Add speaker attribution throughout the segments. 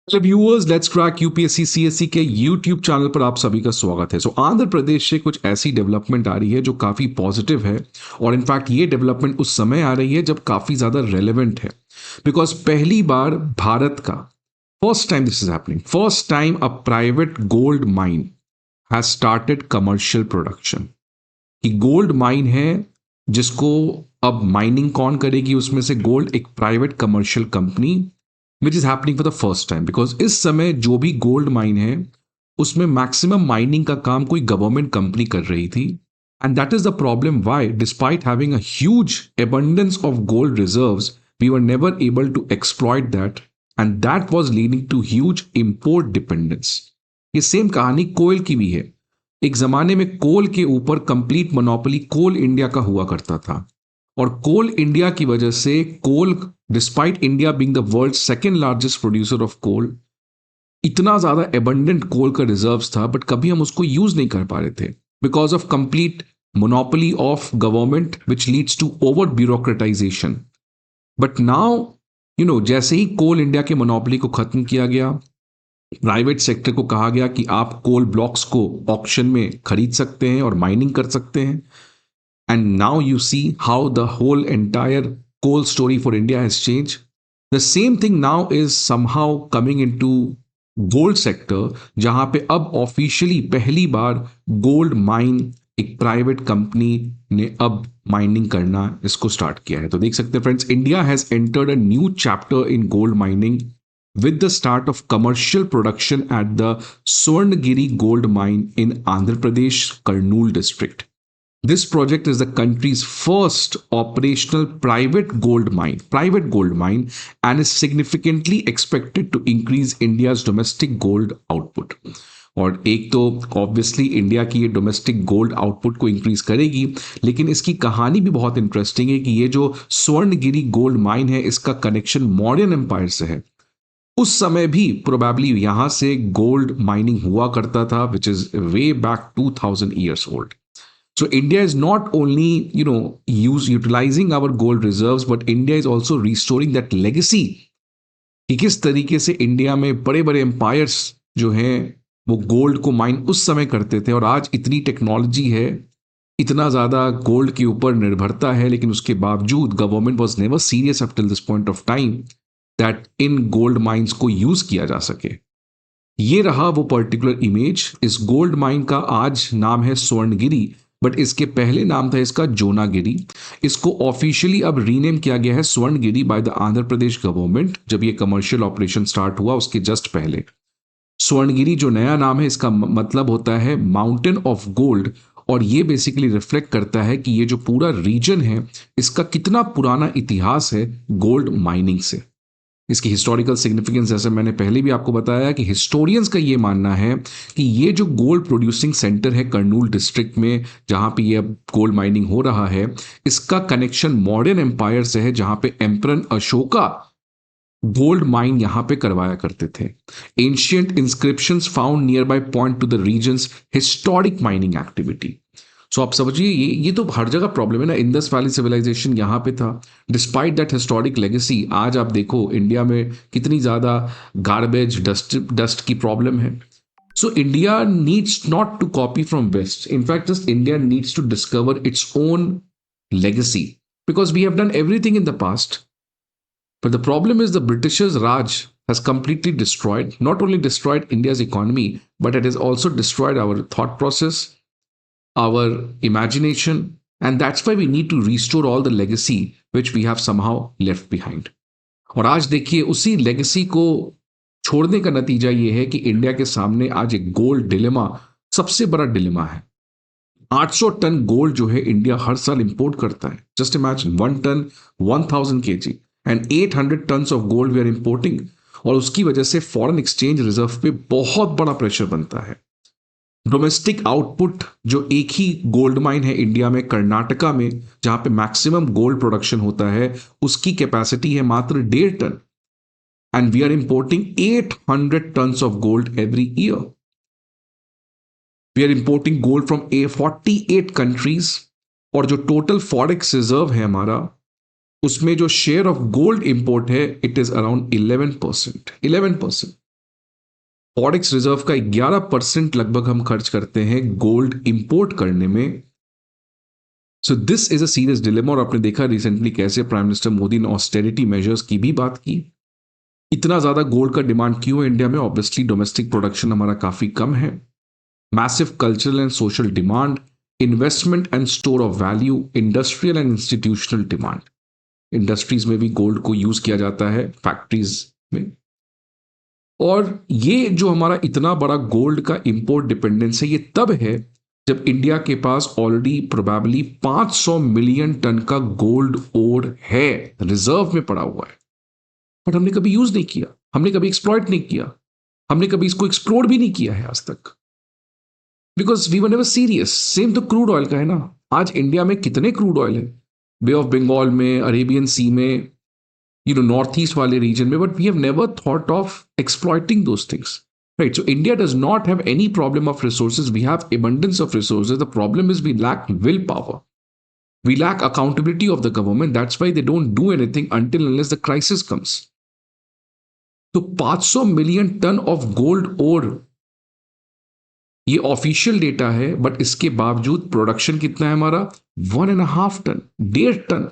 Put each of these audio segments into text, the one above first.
Speaker 1: Hello viewers, let's crack UPSC CSC के YouTube channel पर आप सभी का स्वागत है। आंध्र प्रदेश से कुछ ऐसी डेवलपमेंट आ रही है जो काफ़ी पॉजिटिव है। और इनफैक्ट ये डेवलपमेंट उस समय आ रही है जब काफ़ी ज़्यादा रेलेवेंट है। बिकॉज पहली बार भारत का first time this is happening, first time a private gold mine has started commercial production. कि गोल्ड माइन है जिसको अब माइनिंग कौन करेगी उसमें से गोल्ड, एक private commercial company, which is happening for the first time. Because इस समय जो भी गोल्ड माइन है उसमें मैक्सिमम माइनिंग का काम कोई गवर्नमेंट कंपनी कर रही थी। And that is the problem why despite having a huge abundance of gold reserves, we were never able to exploit that, and that was leading to huge import dependence. ये same कहानी कोयल की भी है। एक जमाने में कोल के ऊपर कंप्लीट मोनोपोली कोल इंडिया का हुआ करता था। और कोल इंडिया की वजह से coal, despite India being the world second largest producer of coal, इतना ज्यादा एबंडेंट कोल का रिजर्व्स था, बट कभी हम उसको यूज नहीं कर पा रहे थे because of complete monopoly of government which leads to over bureaucratization. But now जैसे ही कोल इंडिया के मोनोपोली को खत्म किया गया, प्राइवेट सेक्टर को कहा गया कि आप कोल ब्लॉक्स को ऑक्शन में खरीद सकते हैं और माइनिंग कर सकते हैं। And now you see how the whole entire coal story for India has change. The same thing now is somehow coming in to gold sector, जहां पे अब ऑफिशियली पहली बार गोल्ड माइन एक प्राइवेट कंपनी ने अब माइनिंग करना इसको स्टार्ट किया है। तो देख सकते हैं friends, India has entered a new chapter in gold mining with the start of commercial production at the Swarnagiri gold mine in Andhra Pradesh, Kurnool district. This project is the country's first operational private gold mine, and is significantly expected to increase India's domestic gold output. और एक तो obviously India की ये domestic gold output को increase करेगी, लेकिन इसकी कहानी भी बहुत इंटरेस्टिंग है कि ये जो स्वर्णगिरी गोल्ड माइन है इसका कनेक्शन मौर्यन एम्पायर से है। उस समय भी प्रोबेबली यहां से गोल्ड माइनिंग हुआ करता था, which is way back 2000 years old. So India is not only, utilizing our gold reserves, but India is also restoring that legacy कि किस तरीके से इंडिया में बड़े बड़े एम्पायर्स जो हैं वो गोल्ड को माइन उस समय करते थे। और आज इतनी टेक्नोलॉजी है, इतना ज़्यादा गोल्ड के ऊपर निर्भरता है, लेकिन उसके बावजूद government was never serious up till this point of time that in gold mines को यूज़ किया जा सके। ये रहा वो पर्टिकुलर इमेज। इस गोल्ड माइन का आज नाम है स्वर्णगिरी, बट इसके पहले नाम था इसका जोनागिरी। इसको ऑफिशियली अब रीनेम किया गया है Swarnagiri by the Andhra Pradesh government. जब ये कमर्शियल ऑपरेशन स्टार्ट हुआ उसके जस्ट पहले स्वर्णगिरी जो नया नाम है इसका मतलब होता है माउंटेन ऑफ गोल्ड। और ये बेसिकली रिफ्लेक्ट करता है कि ये जो पूरा रीजन है इसका कितना पुराना इतिहास है गोल्ड माइनिंग से। इसकी हिस्टोरिकल सिग्निफिकेंस, जैसे मैंने पहले भी आपको बताया कि हिस्टोरियंस का ये मानना है कि ये जो गोल्ड प्रोड्यूसिंग सेंटर है कर्नूल डिस्ट्रिक्ट में जहां पे ये अब गोल्ड माइनिंग हो रहा है, इसका कनेक्शन मॉडर्न एम्पायर से है, जहां पे एम्परर अशोका गोल्ड माइन यहां पे करवाया करते थे। Ancient inscriptions found nearby point to the region's historic mining activity. So आप समझिए ये तो हर जगह प्रॉब्लम है ना। इंडस वैली सिविलाइजेशन यहाँ पे था, डिस्पाइट दैट हिस्टोरिक लेगेसी आज आप देखो इंडिया में कितनी ज़्यादा गार्बेज डस्ट की प्रॉब्लम है। So India needs not to copy from west, in fact just India needs to discover its own legacy, because we have done everything in the past. But the problem is the Britishers' Raj has completely destroyed, not only destroyed India's economy, but it has also destroyed our thought process, our imagination, and that's why we need to restore all the legacy which we have somehow left behind. और आज देखिए उसी legacy को छोड़ने का नतीजा ये है कि इंडिया के सामने आज एक गोल्ड डिलेमा, सबसे बड़ा डिलेमा है। 800 टन गोल्ड जो है इंडिया हर साल इंपोर्ट करता है। जस्ट इमेजिन 1 टन 1000 kg एंड 800 tons of gold we are importing. और उसकी वजह से फॉरेन एक्सचेंज रिजर्व पे बहुत बड़ा प्रेशर बनता है। डोमेस्टिक आउटपुट जो एक ही गोल्ड माइन है इंडिया में कर्नाटका में जहां पे मैक्सिमम गोल्ड प्रोडक्शन होता है, उसकी कैपेसिटी है मात्र 1.5 ton, and we are importing 800 tons of gold every year. We are importing gold from 48 countries. और जो टोटल फॉरेक्स रिजर्व है हमारा, उसमें जो शेयर ऑफ गोल्ड इंपोर्ट है it is around 11%। Forex reserve का 11% लगभग हम खर्च करते हैं गोल्ड इंपोर्ट करने में। So this is a serious dilemma. और आपने देखा रिसेंटली कैसे प्राइम मिनिस्टर मोदी ने ऑस्टेरिटी मेजर्स की भी बात की। इतना ज्यादा गोल्ड का डिमांड क्यों है इंडिया में? ऑब्वियसली डोमेस्टिक प्रोडक्शन हमारा काफी कम है, massive cultural and social demand, investment and store of value, industrial and institutional demand. Industries में भी गोल्ड को यूज किया जाता है, फैक्ट्रीज में। और ये जो हमारा इतना बड़ा गोल्ड का इंपोर्ट डिपेंडेंस है, ये तब है जब इंडिया के पास ऑलरेडी प्रोबेबली 500 मिलियन टन का गोल्ड ओर है, रिजर्व में पड़ा हुआ है, बट हमने कभी यूज नहीं किया, हमने कभी एक्सप्लॉइट नहीं किया, हमने कभी इसको एक्सप्लोर भी नहीं किया है आज तक, because we were never serious. Same तो क्रूड ऑयल का है ना। आज इंडिया में कितने क्रूड ऑयल है, बे ऑफ बंगाल में, अरेबियन सी में, नॉर्थ ईस्ट वाले रीजन में, but we have never thought of exploiting those things, right? So India does not have any problem of resources. We have abundance of resources. The problem is we lack willpower. We lack accountability of the government. That's why they don't do anything until unless the crisis comes. तो 500 million ton of gold ओर, ये official data है, but इसके बावजूद production कितना है हमारा? 1.5 ton, 1.5 ton.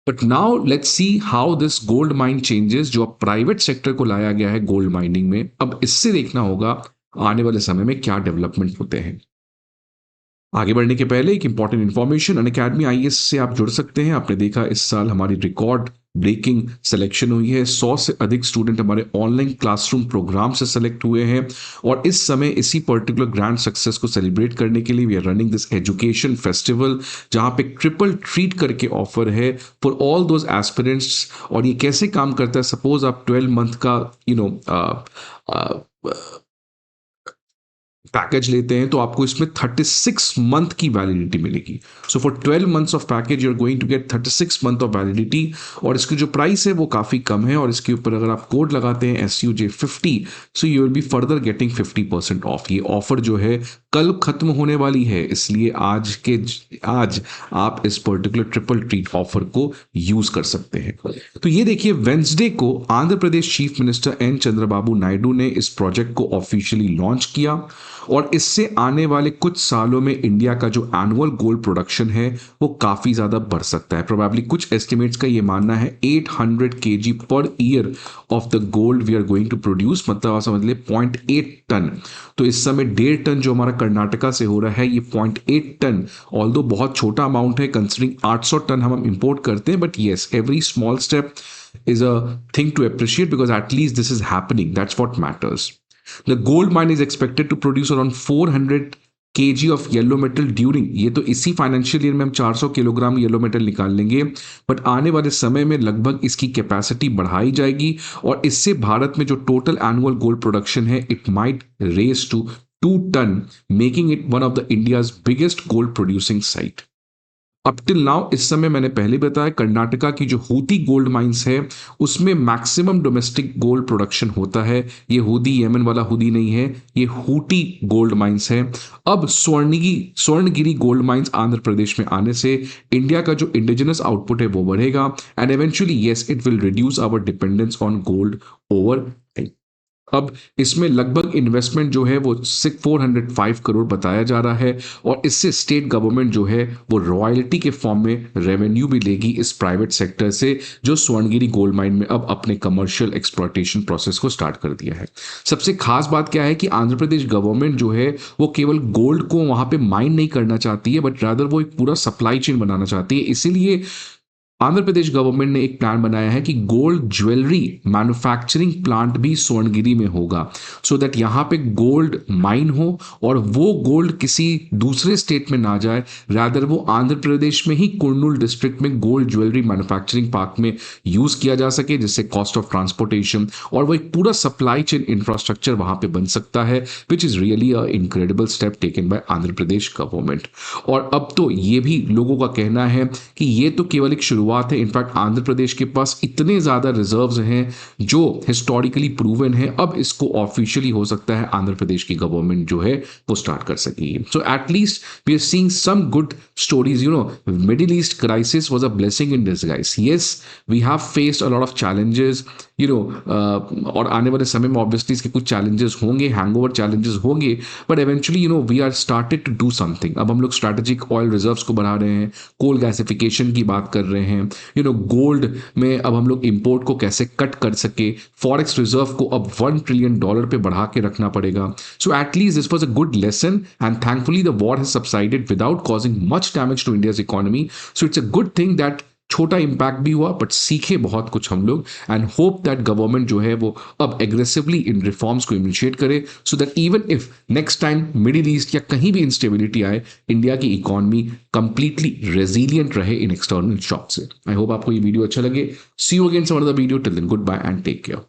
Speaker 1: But now let's see how this gold mine changes, जो अब प्राइवेट सेक्टर को लाया गया है गोल्ड माइनिंग में। अब इससे देखना होगा आने वाले समय में क्या डेवलपमेंट होते हैं। आगे बढ़ने के पहले एक इंपॉर्टेंट इन्फॉर्मेशन, अनअकैडमी आईएएस से आप जुड़ सकते हैं। आपने देखा इस साल हमारी रिकॉर्ड ब्रेकिंग सिलेक्शन हुई है। 100 से अधिक स्टूडेंट हमारे ऑनलाइन क्लासरूम प्रोग्राम से सेलेक्ट हुए हैं। और इस समय इसी पर्टिकुलर ग्रैंड सक्सेस को सेलिब्रेट करने के लिए we are running this education festival, जहां पे ट्रिपल ट्रीट करके ऑफर है फॉर ऑल दोज एस्पिरेंट्स। और ये कैसे काम करता है? सपोज आप 12 मंथ का पैकेज लेते हैं तो आपको इसमें 36 मंथ की वैलिडिटी मिलेगी। So for 12 months of package you are going to get 36 month of validity. और इसकी जो प्राइस है वो काफ़ी कम है, और इसके ऊपर अगर आप कोड लगाते हैं SUJ50, so you will be further getting 50% of. ये ऑफर जो है कल खत्म होने वाली है, इसलिए आज आप इस पर्टिकुलर ट्रिपल ट्रीट ऑफर को यूज कर सकते हैं। तो ये देखिए, वेंसडे को Andhra Pradesh chief minister N Chandrababu Naidu ने इस प्रोजेक्ट को ऑफिशियली लॉन्च किया। और इससे आने वाले कुछ सालों में इंडिया का जो एनुअल गोल्ड प्रोडक्शन है वो काफी ज्यादा बढ़ सकता है। प्रोबेबली कुछ एस्टिमेट्स का ये मानना है 800 kg पर year of the gold we are going to produce, मतलब आप समझ ले 0.8 टन। तो इस समय 1.5 टन जो हमारा कर्नाटका से हो रहा है, ये 0.8 टन, ऑल्दो बहुत छोटा अमाउंट है कंसिडरिंग 800 टन हम इंपोर्ट करते हैं। But yes, every small step is a thing to appreciate because at least this is happening. That's what matters. The gold mine is expected to produce around 400 kg of yellow metal during, ये तो इसी financial year में हम 400 kilogram yellow metal निकाल लेंगे, but आने वाले समय में लगभग इसकी कैपेसिटी बढ़ाई जाएगी। और इससे भारत में जो टोटल एनुअल गोल्ड प्रोडक्शन है, it might raise to 2 ton, making it one of the India's biggest gold producing site. Up till now, इस समय मैंने पहले बताया, कर्नाटका की जो हूती गोल्ड माइंस है उसमें मैक्सिमम डोमेस्टिक गोल्ड प्रोडक्शन होता है। ये हूदी यमन वाला हूदी नहीं है, ये हूटी गोल्ड माइंस है। अब स्वर्णगिरी गोल्ड माइंस आंध्र प्रदेश में आने से इंडिया का जो इंडिजिनस आउटपुट है वो बढ़ेगा, and eventually yes, it will reduce our dependence on gold over time. अब इसमें लगभग इन्वेस्टमेंट जो है वो 405 करोड़ बताया जा रहा है, और इससे स्टेट गवर्नमेंट जो है वो रॉयल्टी के फॉर्म में रेवेन्यू भी लेगी इस प्राइवेट सेक्टर से, जो स्वर्णगिरी गोल्ड माइन में अब अपने कमर्शियल एक्सप्लॉयटेशन प्रोसेस को स्टार्ट कर दिया है। सबसे खास बात क्या है कि आंध्र प्रदेश गवर्नमेंट जो है वो केवल गोल्ड को वहां पे माइन नहीं करना चाहती है, बट रादर वो एक पूरा सप्लाई चेन बनाना चाहती है। इसीलिए आंध्र प्रदेश गवर्नमेंट ने एक प्लान बनाया है कि गोल्ड ज्वेलरी मैन्युफैक्चरिंग प्लांट भी स्वर्णगिरी में होगा, सो दैट यहां पे गोल्ड माइन हो और वो गोल्ड किसी दूसरे स्टेट में ना जाए, रादर वो आंध्र प्रदेश में ही कुर्नूल डिस्ट्रिक्ट में गोल्ड ज्वेलरी मैन्युफैक्चरिंग पार्क में यूज किया जा सके, जिससे कॉस्ट ऑफ ट्रांसपोर्टेशन और वो एक पूरा सप्लाई चेन इंफ्रास्ट्रक्चर वहां पे बन सकता है, which is really a incredible step taken by Andhra Pradesh government. और अब तो ये भी लोगों का कहना है कि ये तो केवल एक शुरुआत है। इनफैक्ट आंध्र प्रदेश के पास इतने ज्यादा रिजर्व्स हैं जो हिस्टोरिकली प्रूवन है, अब इसको ऑफिशियली हो सकता है आंध्र प्रदेश की गवर्नमेंट जो है वो स्टार्ट कर सकेगी। So at least we are seeing some good stories. Middle east crisis was a blessing in disguise. Yes, we have faced a lot of challenges, और आने वाले समय में ऑब्वियसली इसके कुछ चैलेंजेस होंगे, हैंगओवर चैलेंजेस होंगे, but eventually we are started to do something. अब हम लोग स्ट्रैटेजिक ऑयल रिजर्व्स को बढ़ा रहे हैं, कोल गैसिफिकेशन की बात कर रहे हैं, गोल्ड में अब हम लोग इंपोर्ट को कैसे कट कर सके, फॉरेक्स रिजर्व को अब $1 ट्रिलियन पे बढ़ा के रखना पड़ेगा। So at least this was a good lesson and thankfully the war has subsided without causing much damage to India's economy. So it's a good thing that छोटा इंपैक्ट भी हुआ बट सीखे बहुत कुछ हम लोग, एंड होप दैट गवर्नमेंट जो है वो अब एग्रेसिवली इन रिफॉर्म्स को इनिशिएट करे, so that even if next time middle east या कहीं भी इंस्टेबिलिटी आए, इंडिया की इकोनॉमी कंप्लीटली रेजिलियंट रहे इन एक्सटर्नल शॉक से। आई होप आपको ये वीडियो अच्छा लगे। See you again some other video, till then goodbye and take care.